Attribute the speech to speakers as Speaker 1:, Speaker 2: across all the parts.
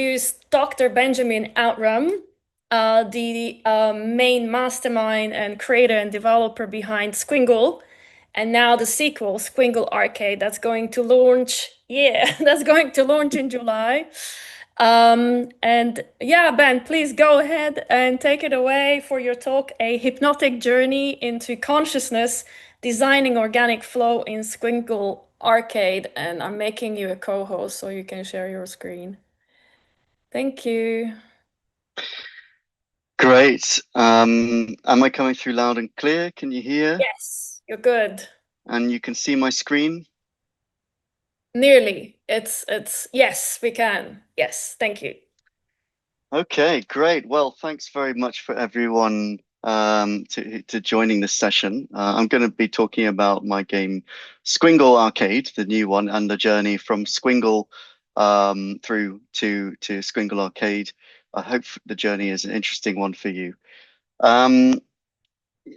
Speaker 1: introduce Dr. Benjamin Outram, the main mastermind and creator and developer behind Squingle, and now the sequel, Squingle Arcade, that's going to launch. Yeah, that's going to launch in July. And yeah, Ben, please go ahead and take it away for your talk, A Hypnotic Journey into Consciousness, Designing Organic Flow in Squingle Arcade. And I'm making you a co-host so you can share your screen. Thank you.
Speaker 2: Great. Am I coming through loud and clear? Can you hear?
Speaker 1: Yes, you're good.
Speaker 2: And you can see my screen?
Speaker 1: Nearly. It's yes, we can. Yes, thank you.
Speaker 2: Okay, great. Well, thanks very much for everyone to joining this session. I'm going to be talking about my game Squingle Arcade, the new one, and the journey from Squingle through to Squingle Arcade. I hope the journey is an interesting one for you. Um,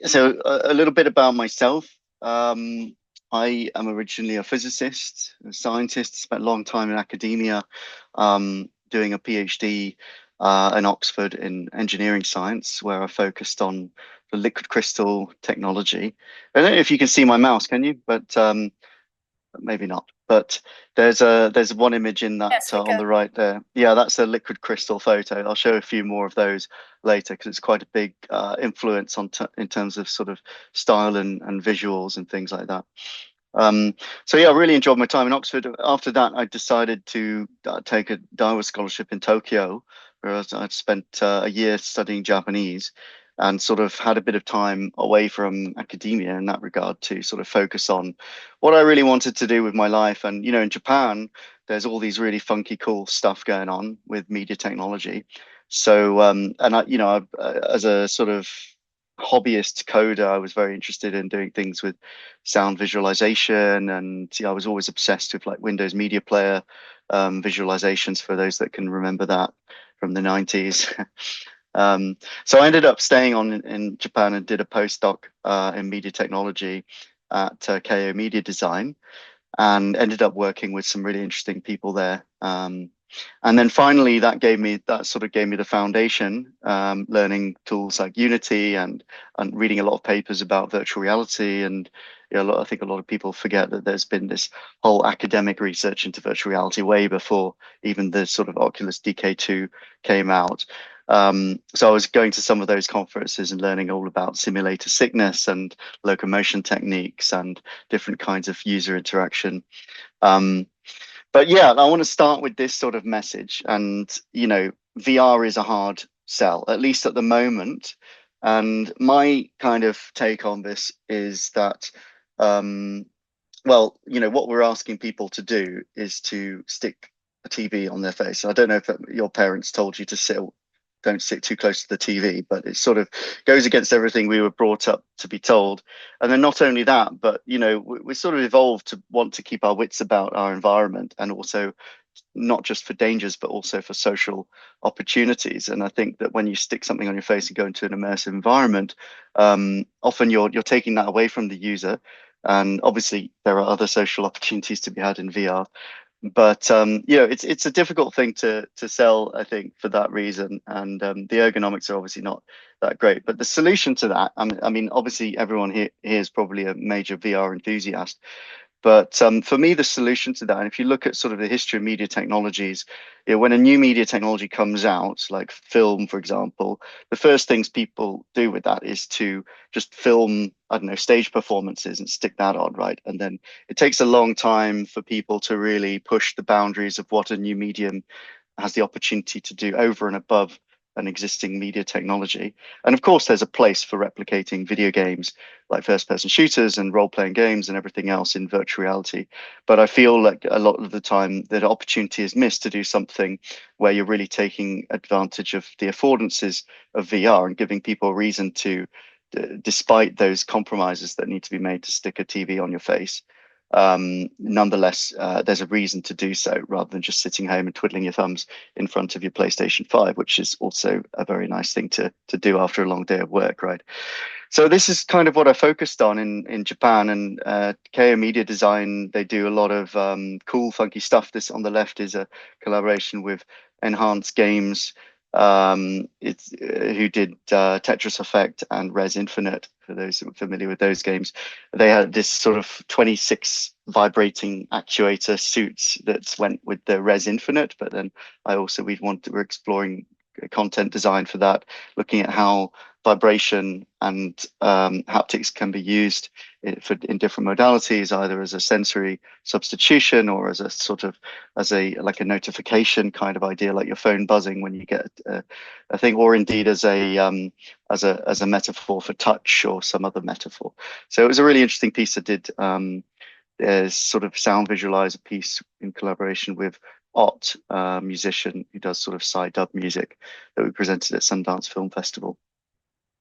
Speaker 2: So a little bit about myself. I am originally a physicist, a scientist, spent a long time in academia, doing a PhD in Oxford in engineering science, where I focused on the liquid crystal technology. I don't know if you can see my mouse, can you? But maybe not. But there's one image in that
Speaker 1: Yes, we
Speaker 2: on
Speaker 1: can.
Speaker 2: the right there. Yeah, that's a liquid crystal photo. I'll show a few more of those later because it's quite a big influence on in terms of sort of style and visuals and things like that. So yeah, I really enjoyed my time in Oxford. After that, I decided to take a Daiwa scholarship in Tokyo, where I'd spent a year studying Japanese and sort of had a bit of time away from academia in that regard to sort of focus on what I really wanted to do with my life. And, in Japan, there's all these really funky, cool stuff going on with media technology. So, and as a sort of hobbyist coder, I was very interested in doing things with sound visualization, and I was always obsessed with like Windows Media Player visualizations for those that can remember that from the 90s. So I ended up staying on in Japan and did a postdoc in media technology at KO Media Design, and ended up working with some really interesting people there. And then finally, that sort of gave me the foundation, learning tools like Unity and reading a lot of papers about virtual reality. And I think a lot of people forget that there's been this whole academic research into virtual reality way before even the sort of Oculus DK2 came out. So I was going to some of those conferences and learning all about simulator sickness and locomotion techniques and different kinds of user interaction. Um, but yeah, I want to start with this sort of message. And, VR is a hard sell, at least at the moment. And my kind of take on this is that, what we're asking people to do is to stick a TV on their face. I don't know if your parents told you to don't sit too close to the TV, but it sort of goes against everything we were brought up to be told. And then not only that, but we sort of evolved to want to keep our wits about our environment, and also not just for dangers, but also for social opportunities. And I think that when you stick something on your face and go into an immersive environment, often you're taking that away from the user. And obviously, there are other social opportunities to be had in VR, but it's a difficult thing to sell, I think, for that reason. And the ergonomics are obviously not that great. But the solution to that, I mean, obviously everyone here is probably a major VR enthusiast, but for me, the solution to that, and if you look at sort of the history of media technologies, when a new media technology comes out, like film, for example, the first things people do with that is to just film, I don't know, stage performances and stick that on, right? And then it takes a long time for people to really push the boundaries of what a new medium has the opportunity to do over and above an existing media technology. And of course, there's a place for replicating video games like first person shooters and role playing games and everything else in virtual reality. But I feel like a lot of the time that opportunity is missed to do something where you're really taking advantage of the affordances of VR and giving people a reason to, despite those compromises that need to be made to stick a TV on your face, nonetheless, there's a reason to do so rather than just sitting home and twiddling your thumbs in front of your PlayStation 5, which is also a very nice thing to do after a long day of work, right? So this is kind of what I focused on in Japan, and KO Media Design. They do a lot of cool, funky stuff. This on the left is a collaboration with enhanced games. Who did Tetris Effect and Res Infinite, for those who are familiar with those games. They had this sort of 26 vibrating actuator suits that went with the Res Infinite, but then we're exploring content design for that, looking at how vibration and haptics can be used in different modalities, either as a sensory substitution or as a sort of like a notification kind of idea, like your phone buzzing when you get a thing, or indeed as a metaphor for touch or some other metaphor. So it was a really interesting piece I did. There's sort of sound visualizer piece in collaboration with Ott, a musician who does sort of sci-dub music, that we presented at Sundance Film Festival.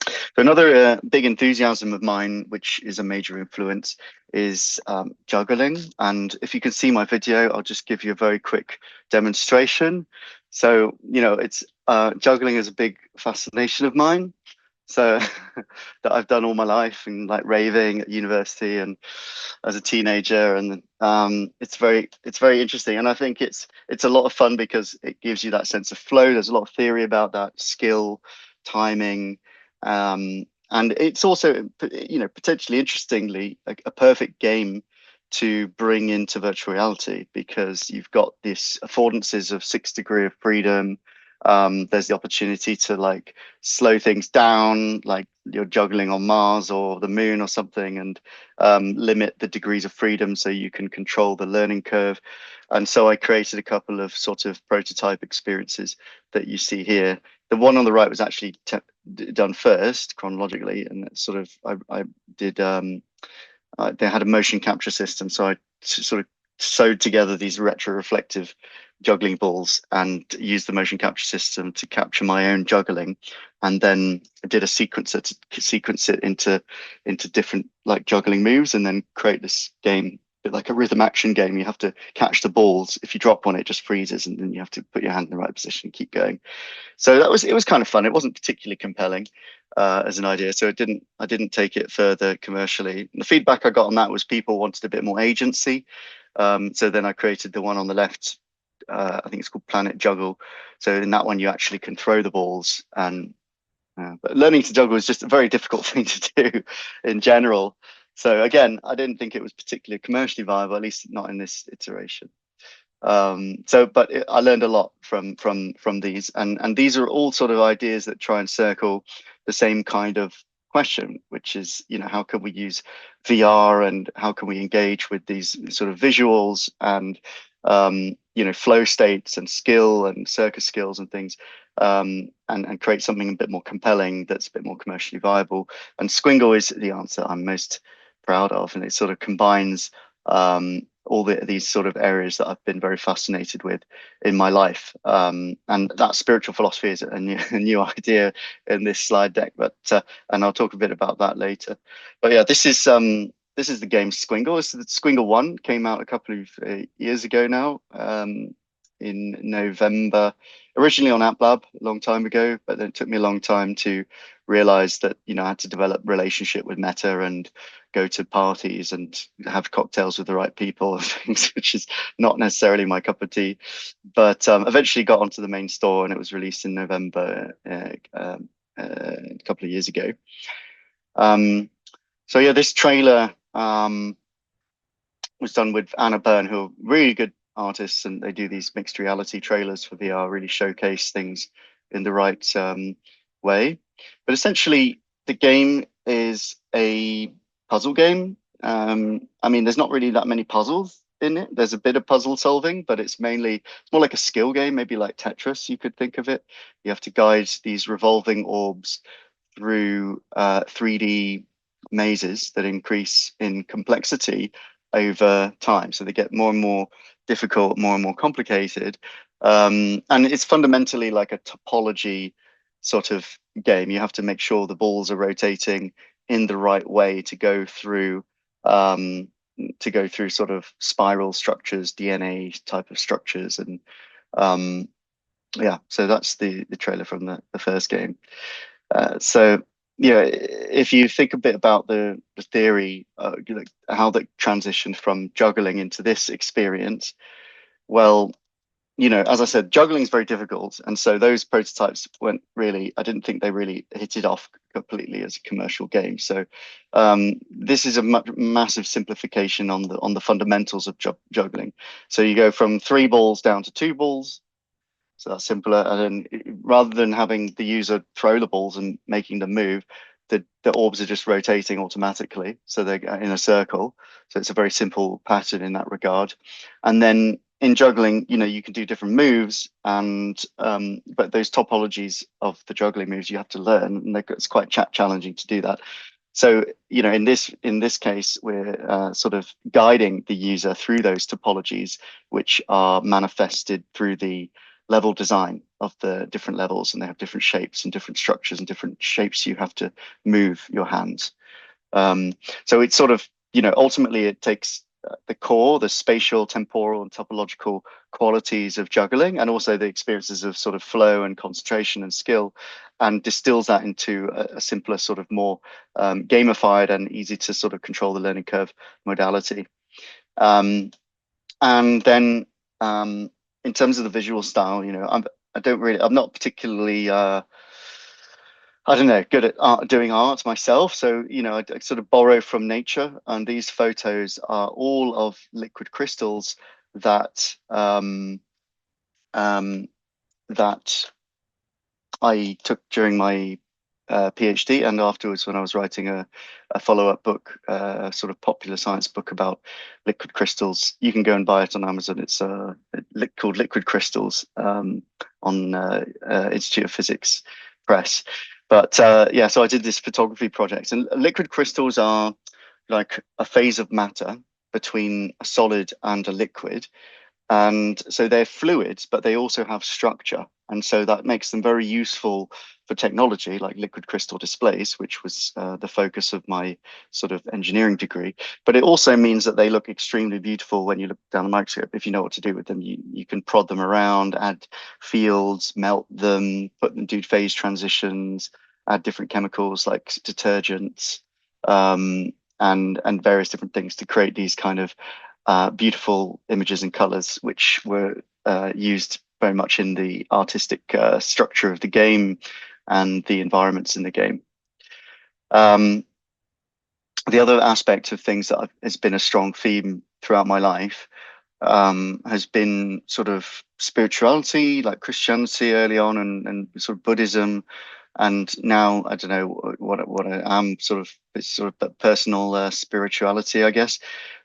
Speaker 2: So another big enthusiasm of mine, which is a major influence, is juggling. And if you can see my video, I'll just give you a very quick demonstration. So, it's juggling is a big fascination of mine. So that I've done all my life, and like raving at university and as a teenager, and it's very interesting, and I think it's a lot of fun because it gives you that sense of flow. There's a lot of theory about that, skill, timing, and it's also potentially interestingly a perfect game to bring into virtual reality, because you've got this affordances of 6 degrees of freedom. There's the opportunity to like slow things down, like you're juggling on Mars or the moon or something, and limit the degrees of freedom so you can control the learning curve. And so I created a couple of sort of prototype experiences that you see here. The one on the right was actually done first chronologically, and sort of I did they had a motion capture system, so I sort of sewed together these retroreflective juggling balls and used the motion capture system to capture my own juggling, and then I did a sequencer to sequence it into different like juggling moves, and then create this game, a bit like a rhythm action game. You have to catch the balls. If you drop one, it just freezes, and then you have to put your hand in the right position and keep going. So it was kind of fun. It wasn't particularly compelling as an idea, so I didn't take it further commercially. The feedback I got on that was people wanted a bit more agency. So then I created the one on the left. I think it's called Planet Juggle. So in that one, you actually can throw the balls, and but learning to juggle is just a very difficult thing to do in general. So again, I didn't think it was particularly commercially viable, at least not in this iteration. I learned a lot from these, and these are all sort of ideas that try and circle the same kind of question, which is, how can we use VR, and how can we engage with these sort of visuals and flow states and skill and circus skills and things, and create something a bit more compelling that's a bit more commercially viable. And Squingle is the answer I'm most proud of, and it sort of combines all these sort of areas that I've been very fascinated with in my life, and that spiritual philosophy is a new idea in this slide deck, but and I'll talk a bit about that later. But yeah, this is the game Squingle. Squingle 1 came out a couple of years ago now, in November, originally on App Lab a long time ago, but then it took me a long time to realize that I had to develop relationship with Meta and go to parties and have cocktails with the right people and things, which is not necessarily my cup of tea. But eventually got onto the main store, and it was released in November a couple of years ago. So yeah, this trailer was done with Anna Byrne, who are really good artists, and they do these mixed reality trailers for VR, really showcase things in the right way. But essentially, the game is a puzzle game. I mean, there's not really that many puzzles in it. There's a bit of puzzle solving, but it's more like a skill game, maybe like Tetris, you could think of it. You have to guide these revolving orbs through 3D mazes that increase in complexity over time. So they get more and more difficult, more and more complicated. And it's fundamentally like a topology sort of game. You have to make sure the balls are rotating in the right way to go through sort of spiral structures, DNA type of structures. And yeah, so that's the trailer from the first game. So yeah, if you think a bit about the theory, how that transitioned from juggling into this experience, well, as I said, juggling is very difficult. And so those prototypes weren't really, I didn't think they really hit it off completely as a commercial game. So this is a massive simplification on the fundamentals of juggling. So you go from 3 balls down to 2 balls. So that's simpler. And then rather than having the user throw the balls and making them move, the orbs are just rotating automatically. So they're in a circle. So it's a very simple pattern in that regard. And then in juggling, you can do different moves, and but those topologies of the juggling moves you have to learn, and it's quite challenging to do that. So, in this case, we're sort of guiding the user through those topologies, which are manifested through the level design of the different levels, and they have different shapes and different structures and different shapes you have to move your hands. So it's sort of, ultimately it takes the core, the spatial, temporal, and topological qualities of juggling, and also the experiences of sort of flow and concentration and skill, and distills that into a simpler, sort of more gamified and easy to sort of control the learning curve modality. And then in terms of the visual style, I'm not particularly I don't know, good at doing art myself. So, I sort of borrow from nature, and these photos are all of liquid crystals that that I took during my PhD, and afterwards when I was writing a follow-up book, sort of popular science book about liquid crystals. You can go and buy it on Amazon. It's called Liquid Crystals, on Institute of Physics Press. But yeah, so I did this photography project, and liquid crystals are like a phase of matter between a solid and a liquid. And so they're fluids, but they also have structure. And so that makes them very useful for technology like liquid crystal displays, which was the focus of my sort of engineering degree. But it also means that they look extremely beautiful when you look down the microscope. If you know what to do with them, you can prod them around, add fields, melt them, put them, do phase transitions, add different chemicals like detergents, and various different things to create these kind of beautiful images and colors, which were used very much in the artistic structure of the game and the environments in the game. The other aspect of things that has been a strong theme throughout my life has been sort of spirituality, like Christianity early on, and sort of Buddhism. And now I don't know what I am, sort of, it's sort of personal spirituality, I guess.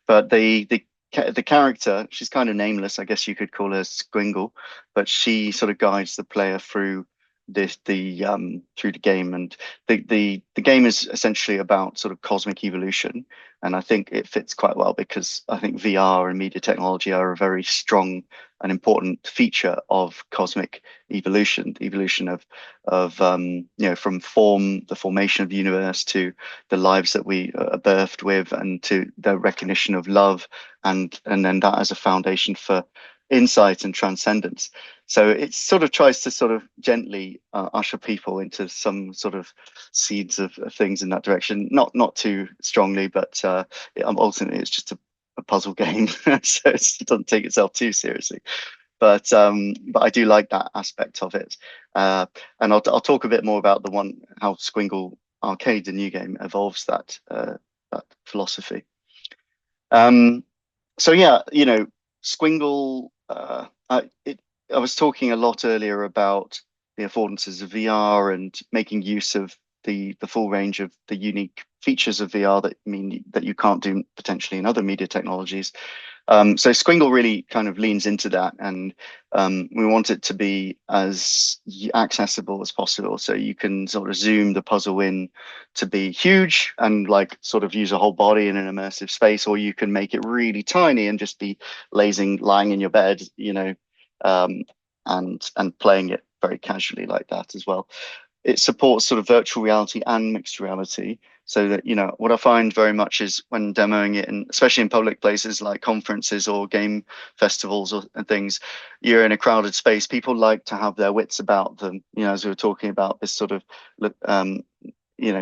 Speaker 2: But the character, she's kind of nameless. I guess you could call her Squingle, but she sort of guides the player through through the game. And the game is essentially about sort of cosmic evolution. And I think it fits quite well because I think VR and media technology are a very strong and important feature of cosmic evolution, the evolution of from the formation of the universe, to the lives that we are birthed with, and to the recognition of love, and then that as a foundation for insight and transcendence. So it sort of tries to sort of gently usher people into some sort of seeds of things in that direction, not too strongly, but ultimately it's just a puzzle game, so it doesn't take itself too seriously. But I do like that aspect of it, and I'll talk a bit more about how Squingle Arcade, the new game, evolves that philosophy. So yeah, Squingle. I was talking a lot earlier about the affordances of VR and making use of the full range of the unique features of VR that mean that you can't do potentially in other media technologies. So Squingle really kind of leans into that, and we want it to be as accessible as possible. So you can sort of zoom the puzzle in to be huge and like sort of use a whole body in an immersive space, or you can make it really tiny and just be lying in your bed, and playing it very casually like that as well. It supports sort of virtual reality and mixed reality, so that what I find very much is when demoing it, and especially in public places like conferences or game festivals and things, you're in a crowded space. People like to have their wits about them, as we were talking about this sort of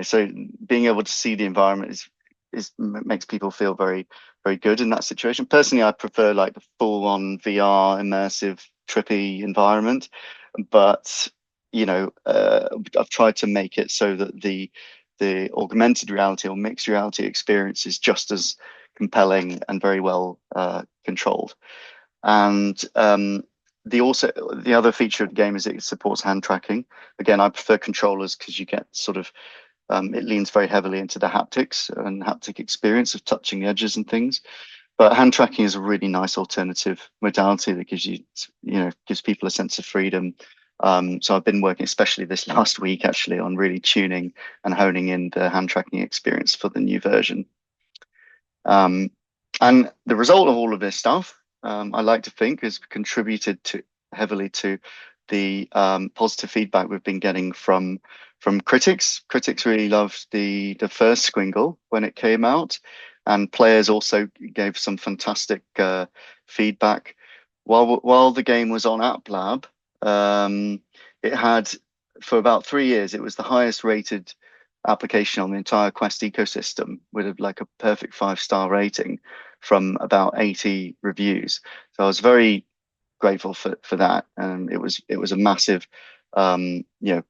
Speaker 2: so being able to see the environment makes people feel very, very good in that situation. Personally, I prefer like the full-on VR immersive trippy environment, but I've tried to make it so that the augmented reality or mixed reality experience is just as compelling and very well controlled. And the other feature of the game is it supports hand tracking. Again, I prefer controllers because you get sort of it leans very heavily into the haptics and haptic experience of touching the edges and things. But hand tracking is a really nice alternative modality that gives people a sense of freedom. So I've been working, especially this last week, actually, on really tuning and honing in the hand tracking experience for the new version. Um, and the result of all of this stuff, I like to think, has contributed heavily to the positive feedback we've been getting from critics. Critics really loved the first Squingle when it came out, and players also gave some fantastic feedback. While the game was on App Lab, it had, for about 3 years, it was the highest rated application on the entire Quest ecosystem with like a perfect 5-star rating from about 80 reviews. So I was very grateful for that, and it was a massive, yeah,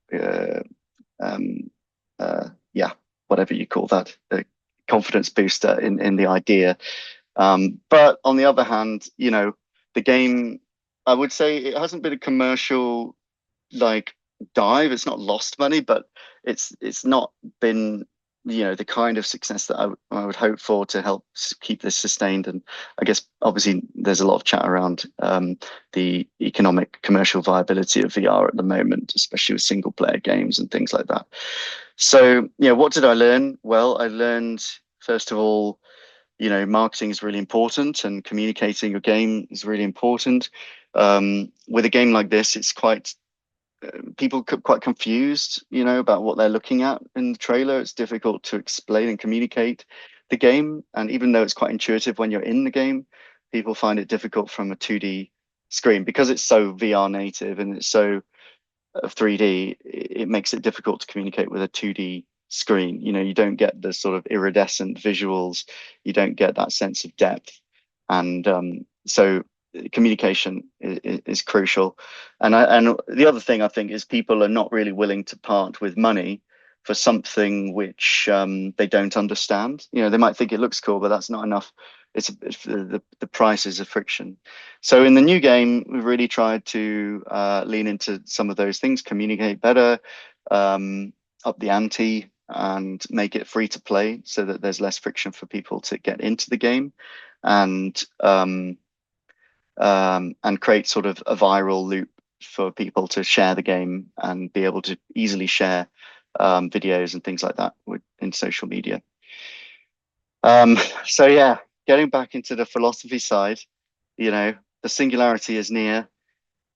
Speaker 2: whatever you call that, a confidence booster in the idea. But on the other hand, the game, I would say it hasn't been a commercial like dive. It's not lost money, but it's not been the kind of success that I would hope for to help keep this sustained. And I guess obviously there's a lot of chat around the economic commercial viability of VR at the moment, especially with single player games and things like that. So what did I learn? Well, I learned, first of all, marketing is really important and communicating your game is really important. With a game like this, it's quite people quite confused, about what they're looking at in the trailer. It's difficult to explain and communicate the game. And even though it's quite intuitive when you're in the game, people find it difficult from a 2D screen because it's so VR native and it's so 3D. It makes it difficult to communicate with a 2D screen. You don't get the sort of iridescent visuals. You don't get that sense of depth. And so communication is crucial. And the other thing I think is people are not really willing to part with money for something which they don't understand. They might think it looks cool, but that's not enough. It's the price is a friction. So in the new game, we've really tried to lean into some of those things, communicate better, up the ante, and make it free to play so that there's less friction for people to get into the game, and create sort of a viral loop for people to share the game and be able to easily share videos and things like that in social media. So yeah, getting back into the philosophy side, the singularity is near,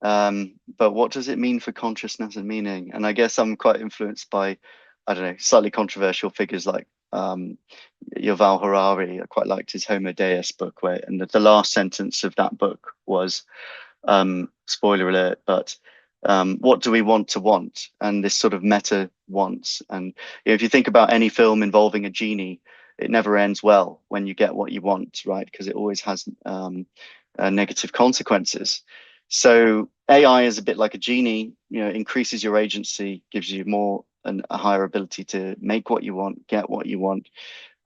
Speaker 2: but what does it mean for consciousness and meaning? And I guess I'm quite influenced by, I don't know, slightly controversial figures like Yuval Harari. I quite liked his Homo Deus book, and the last sentence of that book was, spoiler alert, but what do we want to want? And this sort of meta wants. And if you think about any film involving a genie, it never ends well when you get what you want, right? Because it always has negative consequences. So AI is a bit like a genie, increases your agency, gives you more and a higher ability to make what you want, get what you want.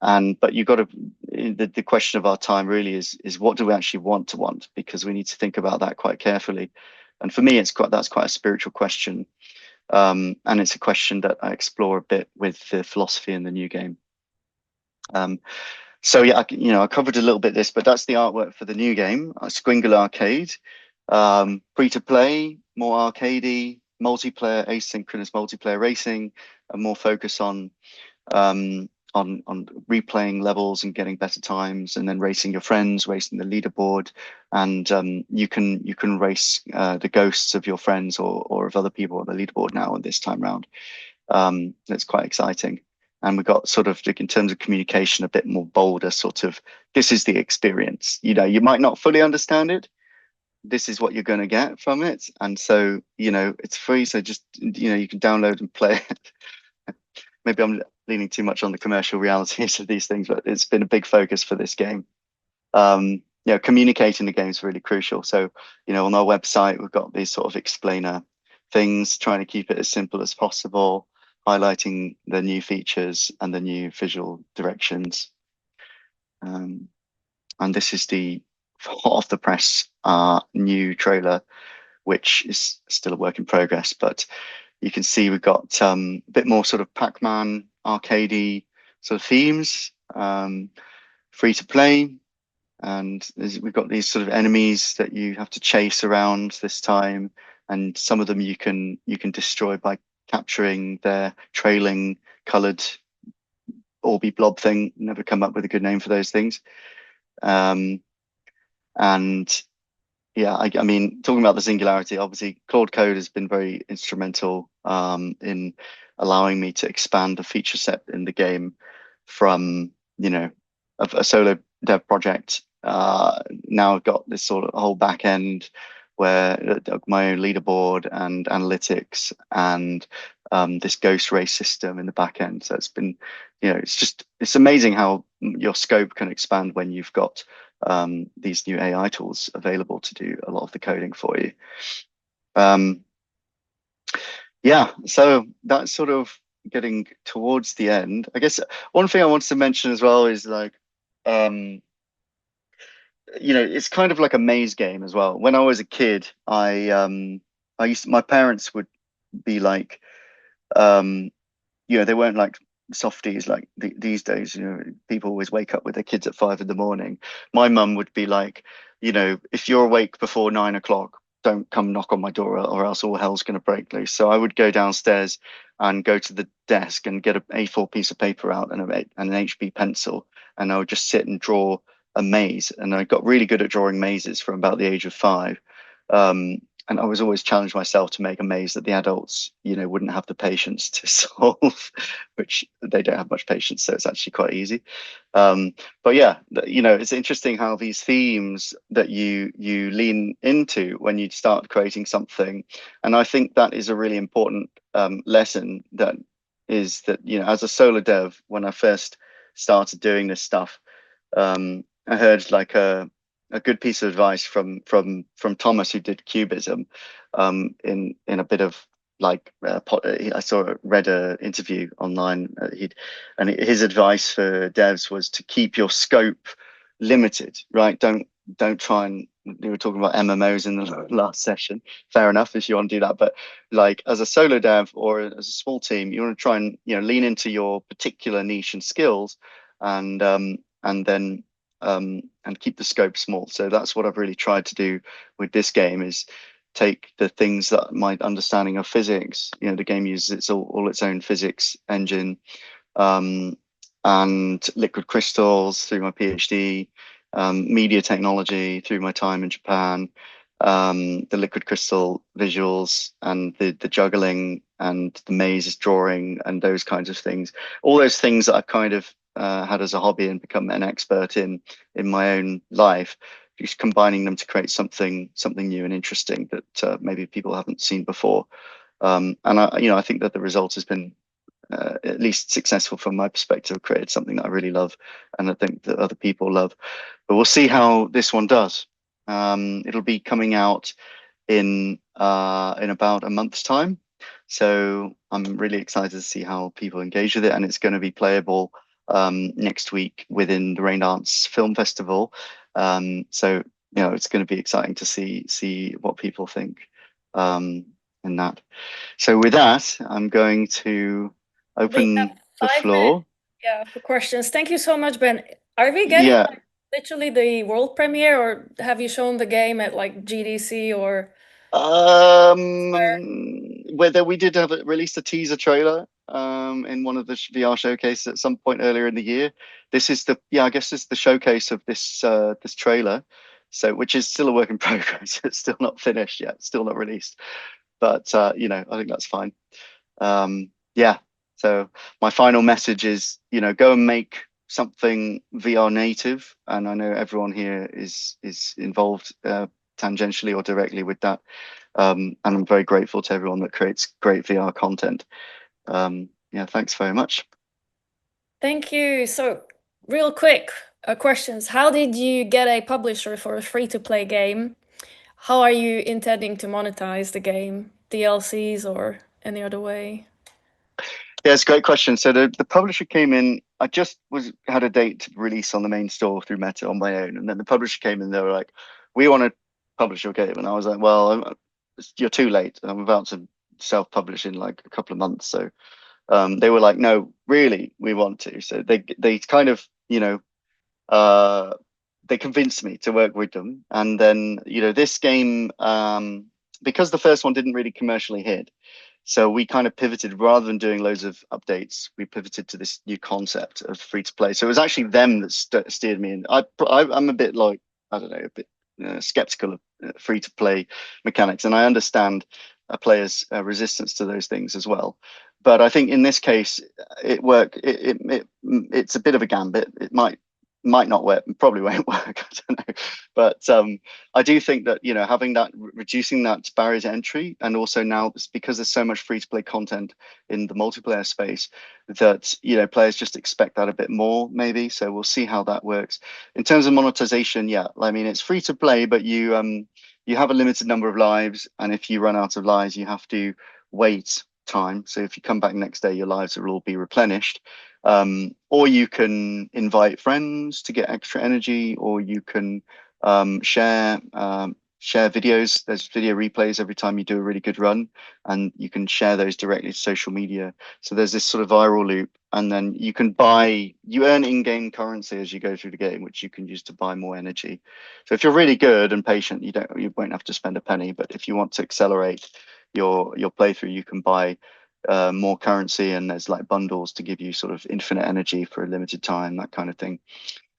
Speaker 2: But you've got to, the question of our time really is what do we actually want to want? Because we need to think about that quite carefully. And for me, that's quite a spiritual question. And it's a question that I explore a bit with the philosophy in the new game. So yeah, I covered a little bit this, but that's the artwork for the new game, Squingle Arcade. Free to play, more arcadey, multiplayer, asynchronous multiplayer racing, and more focus on replaying levels and getting better times, and then racing your friends, racing the leaderboard, and you can race the ghosts of your friends or of other people on the leaderboard now. And this time round, that's quite exciting. And we've got sort of, like, in terms of communication, a bit more bolder sort of, this is the experience. You might not fully understand it. This is what you're going to get from it. And so, it's free. So just, you can download and play it. Maybe I'm leaning too much on the commercial realities of these things, but it's been a big focus for this game. communicating the game is really crucial. So, on our website, we've got these sort of explainer things, trying to keep it as simple as possible, highlighting the new features and the new visual directions. And this is the hot off the press new trailer, which is still a work in progress, but you can see we've got a bit more sort of Pac-Man arcadey sort of themes, free to play. And we've got these sort of enemies that you have to chase around this time, and some of them you can destroy by capturing their trailing coloured orby blob thing. Never come up with a good name for those things. And yeah, I mean, talking about the singularity, obviously Claude Code has been very instrumental in allowing me to expand the feature set in the game from, a solo dev project. Now I've got this sort of whole back end where my own leaderboard and analytics and this ghost race system in the back end. So it's been, it's amazing how your scope can expand when you've got these new AI tools available to do a lot of the coding for you. Yeah, so that's sort of getting towards the end. I guess one thing I wanted to mention as well is like, it's kind of like a maze game as well. When I was a kid, my parents would be like, they weren't like softies like these days. People always wake up with their kids at 5 a.m. My mum would be like, if you're awake before 9 o'clock, don't come knock on my door or else all hell's going to break loose. So I would go downstairs and go to the desk and get an A4 piece of paper out and an HB pencil, and I would just sit and draw a maze. And I got really good at drawing mazes from about the age of 5. And I was always challenged myself to make a maze that the adults, wouldn't have the patience to solve, which they don't have much patience, so it's actually quite easy. But yeah, it's interesting how these themes that you lean into when you start creating something, and I think that is a really important lesson. That is that as a solo dev, when I first started doing this stuff, I heard like a good piece of advice from Thomas, who did cubism, in a bit of like read an interview online. And his advice for devs was to keep your scope limited, right? Don't try and, we were talking about MMOs in the last session. Fair enough if you want to do that, but like as a solo dev or as a small team, you want to try and lean into your particular niche and skills, and then and keep the scope small. So that's what I've really tried to do with this game, is take the things that my understanding of physics, the game uses all its own physics engine, and liquid crystals through my PhD, media technology through my time in Japan, the liquid crystal visuals and the juggling and the maze drawing and those kinds of things. All those things that I've kind of had as a hobby and become an expert in my own life, just combining them to create something new and interesting that maybe people haven't seen before. And I think that the result has been at least successful from my perspective. Created something that I really love, and I think that other people love. But we'll see how this one does. It'll be coming out in about a month's time, so I'm really excited to see how people engage with it, and it's going to be playable next week within the Rain Dance Film Festival. So it's going to be exciting to see what people think in that. So with that, I'm going to
Speaker 1: We have
Speaker 2: open the
Speaker 1: 5 minutes,
Speaker 2: floor.
Speaker 1: yeah, for questions. Thank you so much, Ben. Are we getting
Speaker 2: Yeah.
Speaker 1: like literally the world premiere, or have you shown the game at like GDC or
Speaker 2: Whether we did have released a teaser trailer in one of the VR showcases at some point earlier in the year. This is I guess this is the showcase of this trailer, so which is still a work in progress. It's still not finished yet, still not released, but I think that's fine. Yeah. So my final message is, go and make something VR native, and I know everyone here is involved tangentially or directly with that. And I'm very grateful to everyone that creates great VR content. Yeah, thanks very much.
Speaker 1: Thank you. So real quick, Questions. How did you get a publisher for a free-to-play game? How are you intending to monetize the game? DLCs or any other way?
Speaker 2: Yeah, it's a great question. So the publisher came in. I just was had a date to release on the main store through Meta on my own, and then the publisher came in. They were like, "We want to publish your game," and I was like, "Well, you're too late. I'm about to self-publish in like a couple of months." So they were like, "No, really, we want to." So they kind of uh, they convinced me to work with them, and then this game because the first one didn't really commercially hit. So we kind of pivoted rather than doing loads of updates. We pivoted to this new concept of free to play. So it was actually them that steered me in. I'm a bit like I don't know, a bit skeptical of free to play mechanics, and I understand a player's resistance to those things as well. But I think in this case, it worked. It's a bit of a gambit. It might not work, probably won't work. I don't know, but I do think that having that reducing that barrier to entry, and also now because there's so much free to play content in the multiplayer space, that players just expect that a bit more maybe. So we'll see how that works. In terms of monetization, yeah, I mean it's free to play, but you have a limited number of lives, and if you run out of lives, you have to wait time. So if you come back next day, your lives will all be replenished. Or you can invite friends to get extra energy, or you can share videos. There's video replays every time you do a really good run, and you can share those directly to social media. So there's this sort of viral loop, and then you earn in-game currency as you go through the game, which you can use to buy more energy. So if you're really good and patient, you won't have to spend a penny. But if you want to accelerate your playthrough, you can buy more currency, and there's like bundles to give you sort of infinite energy for a limited time, that kind of thing.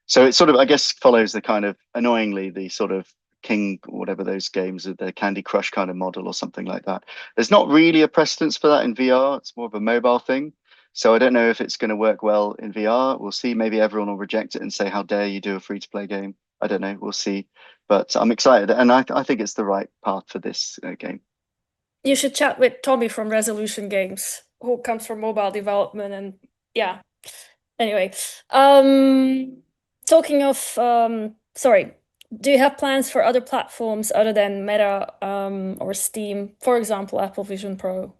Speaker 2: So it sort of, I guess, follows the kind of annoyingly the sort of King or whatever those games, the Candy Crush kind of model or something like that. There's not really a precedence for that in VR. It's more of a mobile thing. So I don't know if it's going to work well in VR. We'll see. Maybe everyone will reject it and say, "How dare you do a free to play game?" I don't know. We'll see. But I'm excited, and I think it's the right path for this game.
Speaker 1: You should chat with Tommy from Resolution Games, who comes from mobile development, and yeah. Anyway, talking of sorry, do you have plans for other platforms other than Meta or Steam? For example, Apple Vision Pro.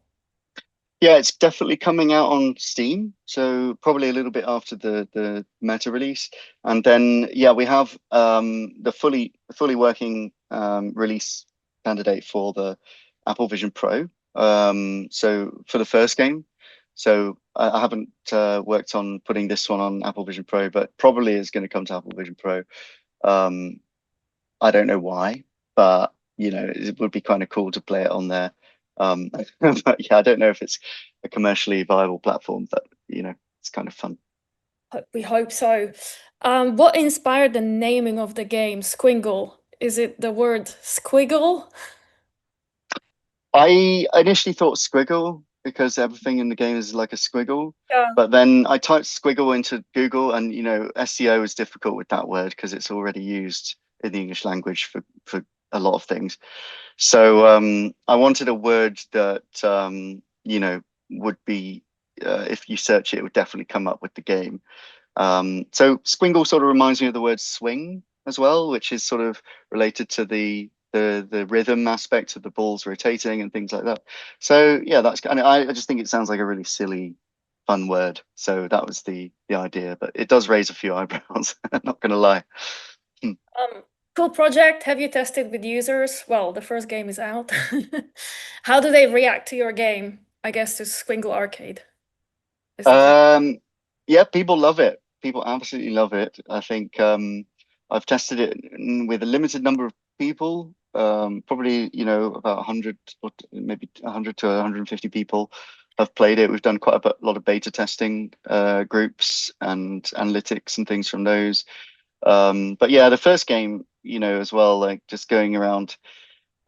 Speaker 2: Yeah, it's definitely coming out on Steam, so probably a little bit after the Meta release, and then yeah, we have the fully working release candidate for the Apple Vision Pro. So for the first game, so I haven't worked on putting this one on Apple Vision Pro, but probably is going to come to Apple Vision Pro. Um, I don't know why, but it would be kind of cool to play it on there. But yeah, I don't know if it's a commercially viable platform, but it's kind of fun.
Speaker 1: We hope so. What inspired the naming of the game, Squingle? Is it the word squiggle?
Speaker 2: I initially thought squiggle because everything in the game is like a squiggle,
Speaker 1: Yeah.
Speaker 2: but then I typed squiggle into Google, and SEO is difficult with that word because it's already used in the English language for a lot of things. So I wanted a word that would be if you search it, it would definitely come up with the game. So Squingle sort of reminds me of the word swing as well, which is sort of related to the rhythm aspect of the balls rotating and things like that. So yeah, that's kind of I just think it sounds like a really silly, fun word. So that was the idea, but it does raise a few eyebrows. I'm not gonna lie. Hmm.
Speaker 1: Um, cool project. Have you tested with users? Well, the first game is out. How do they react to your game? I guess to Squingle Arcade is the question.
Speaker 2: Um, yeah, people love it. People absolutely love it. I think I've tested it with a limited number of people. Probably, about 100 or maybe 100 to 150 people have played it. We've done quite a lot of beta testing groups and analytics and things from those. But yeah, the first game, as well, like just going around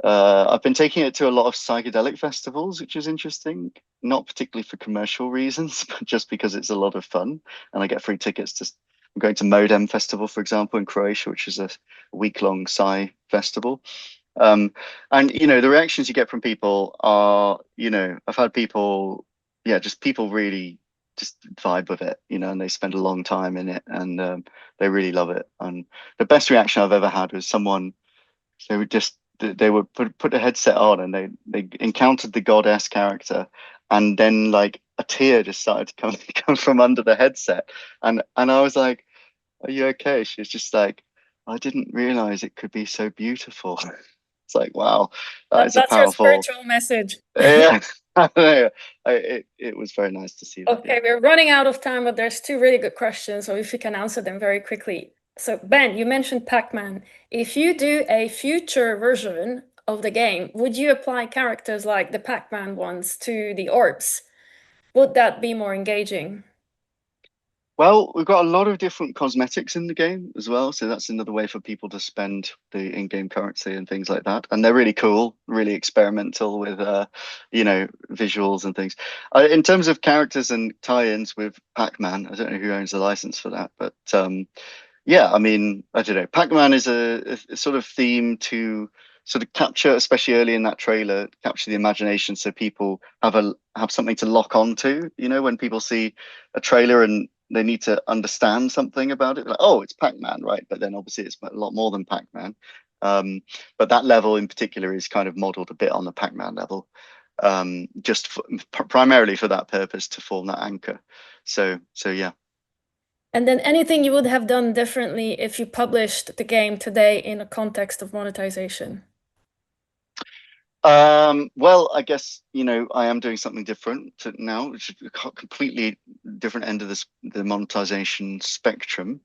Speaker 2: I've been taking it to a lot of psychedelic festivals, which is interesting, not particularly for commercial reasons, but just because it's a lot of fun. And I get free tickets to, I'm going to Modem Festival, for example, in Croatia, which is a week-long Psy festival. Um, and, the reactions you get from people are, I've had people, yeah, just people really just vibe with it, and they spend a long time in it, and they really love it. And the best reaction I've ever had was someone, they would put a headset on, and they encountered the goddess character, and then like a tear just started to come from under the headset, and I was like, "Are you okay?" She's just like, "I didn't realize it could be so beautiful." It's like, wow, that is a
Speaker 1: That's your
Speaker 2: powerful.
Speaker 1: spiritual message.
Speaker 2: Yeah, I don't know. It was very nice to see that.
Speaker 1: Okay, we're running out of time, but there's two really good questions, so if you can answer them very quickly. So, Ben, you mentioned Pac-Man. If you do a future version of the game, would you apply characters like the Pac-Man ones to the orbs? Would that be more engaging?
Speaker 2: Well, we've got a lot of different cosmetics in the game as well, so that's another way for people to spend the in-game currency and things like that. And they're really cool, really experimental with, visuals and things. In terms of characters and tie-ins with Pac-Man, I don't know who owns the license for that, but yeah, I mean, I don't know. Pac-Man is a sort of theme to sort of capture, especially early in that trailer, capture the imagination, so people have something to lock on to. When people see a trailer and they need to understand something about it, like, oh, it's Pac-Man, right? But then obviously it's a lot more than Pac-Man. But that level in particular is kind of modeled a bit on the Pac-Man level, primarily for that purpose, to form that anchor. So yeah.
Speaker 1: And then anything you would have done differently if you published the game today in a context of monetization?
Speaker 2: Well, I guess, I am doing something different now, which is a completely different end of the monetization spectrum.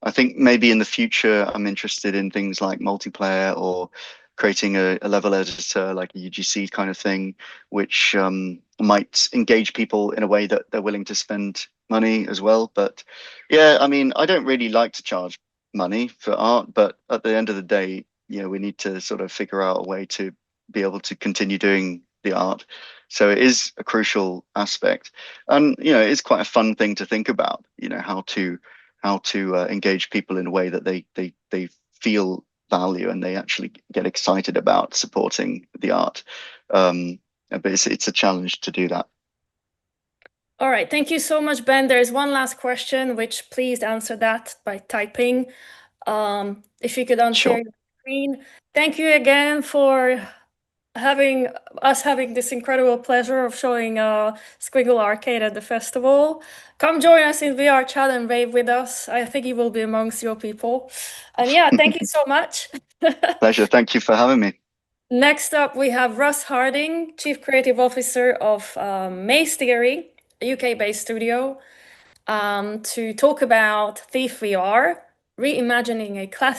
Speaker 2: I think maybe in the future, I'm interested in things like multiplayer, or creating a level editor, like a UGC kind of thing, which might engage people in a way that they're willing to spend money as well. But yeah, I mean, I don't really like to charge money for art, but at the end of the day, we need to sort of figure out a way to be able to continue doing the art. So it is a crucial aspect, and it's quite a fun thing to think about. How to engage people in a way that they feel value, and they actually get excited about supporting the art. But it's a challenge to do that.
Speaker 1: All right, thank you so much, Ben. There is one last question, which please answer that by typing. If you could unshare
Speaker 2: Sure.
Speaker 1: your screen. Thank you again for having this incredible pleasure of showing Squingle Arcade at the festival. Come join us in VR chat and rave with us. I think you will be amongst your people. And yeah, thank you so much.
Speaker 2: Pleasure. Thank you for having me.
Speaker 1: Next up, we have Russ Harding, Chief Creative Officer of Maze Theory, a UK-based studio, to talk about Thief VR, reimagining a classic